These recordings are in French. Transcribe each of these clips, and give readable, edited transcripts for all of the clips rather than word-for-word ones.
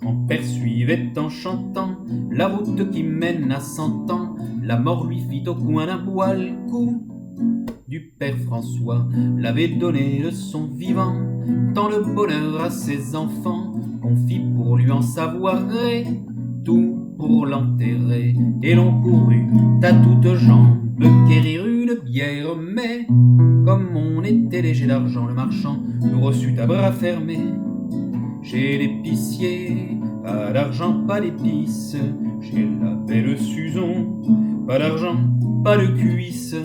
grand-père suivait en chantant la route qui mène à 100 ans. La mort lui fit au coin d'un bois le coup du père François, l'avait donné de son vivant, tant le bonheur à ses enfants, qu'on fit pour lui en savoirer, tout pour l'enterrer. Et l'on courut à toutes jambes quérir une bière, mais comme on était léger d'argent, le marchand nous reçut à bras fermés. Chez l'épicier, pas d'argent, pas d'épices. Chez la belle Suzon, pas d'argent, pas de cuisses.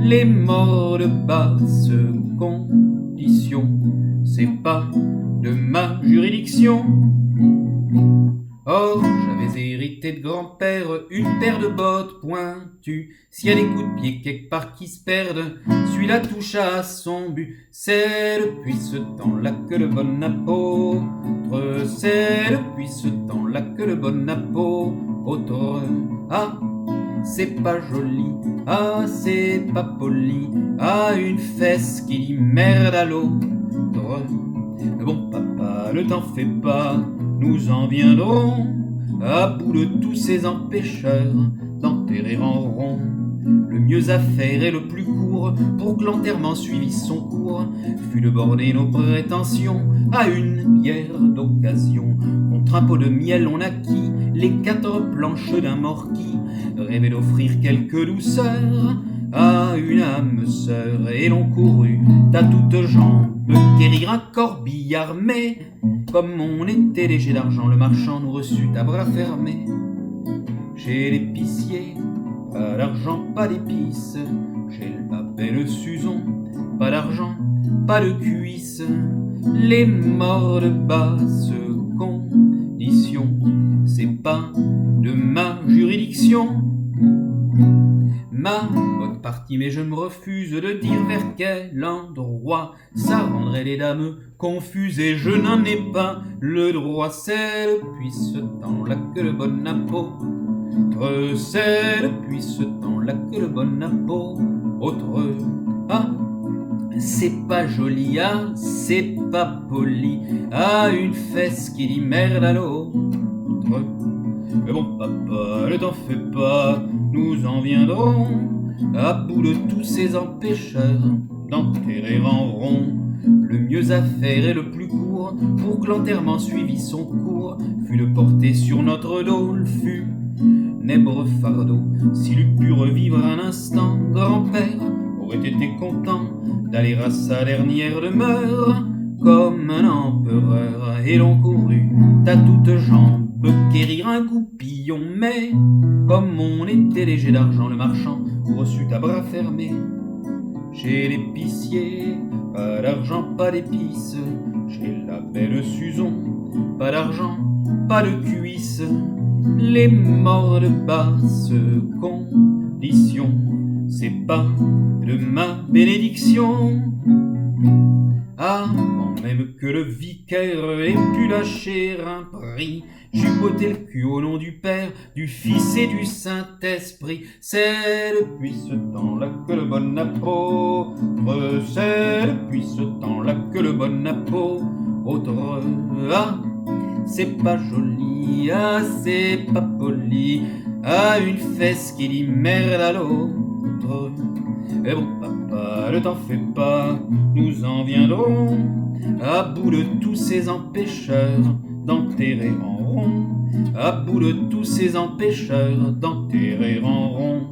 Les morts de basse condition, c'est pas de ma juridiction. Or, j'avais hérité de grand-père une paire de bottes pointues. S'il y a des coups de pied quelque part qui se perdent, celui-là touche à son but. C'est depuis ce temps-là que le bon apôtre, c'est depuis ce temps-là que le bon apôtre. Ah, c'est pas joli, ah, c'est pas poli, ah, une fesse qui dit merde à l'autre. Bon papa, ne t'en fais pas, nous en viendrons à bout de tous ces empêcheurs d'enterrer en rond. Le mieux à faire et le plus court pour que l'enterrement suivît son cours fut de borner nos prétentions à une bière d'occasion. Contre un pot de miel on acquit les 4 planches d'un mort qui rêvait d'offrir quelque douceur à une âme sœur. Et l'on courut à toutes jambes quérir un corbillard, mais comme on était léger d'argent, le marchand nous reçut à bras fermés. Chez l'épicier, pas d'argent, pas d'épices. Chez la belle Suzon, pas d'argent, pas de cuisses. Les morts de basse condition, c'est pas de ma juridiction. Ma bonne partie, mais je me refuse de dire vers quel endroit. Ça rendrait les dames confuses et je n'en ai pas le droit. C'est depuis ce temps-là que le bon apôtre, c'est depuis ce temps-là que le bon apôtre. Ah, c'est pas joli, ah, c'est pas poli, ah, une fesse qui dit merde à l'autre. Mais bon papa, ne t'en fais pas, nous en viendrons à bout de tous ces empêcheurs d'enterrer en rond. Le mieux à faire et le plus court pour que l'enterrement suivît son cours fut de porter sur notre dos le funèbre fardeau. S'il eût pu revivre un instant, grand-père aurait été content d'aller à sa dernière demeure comme un empereur. Et l'on courut à toutes jambes quérir un goupillon, mais comme on était léger d'argent, le marchand reçut à bras fermés. Chez l'épicier, pas d'argent, pas d'épices. Chez la belle Suzon, pas d'argent, pas de cuisses. Les morts de basse condition, c'est pas de ma bénédiction. Ah, quand même que le vicaire ait pu lâcher un prix, j'eus botté le cul au nom du Père, du Fils et du Saint-Esprit. C'est depuis ce temps-là que le bon apôtre, c'est depuis ce temps-là que le bon apôtre. Ah, c'est pas joli, ah, c'est pas poli, ah, une fesse qui dit merde à l'autre. Et bon papa, ne t'en fais pas, nous en viendrons à bout de tous ces empêcheurs d'enterrer en rond, à bout de tous ces empêcheurs d'enterrer en rond.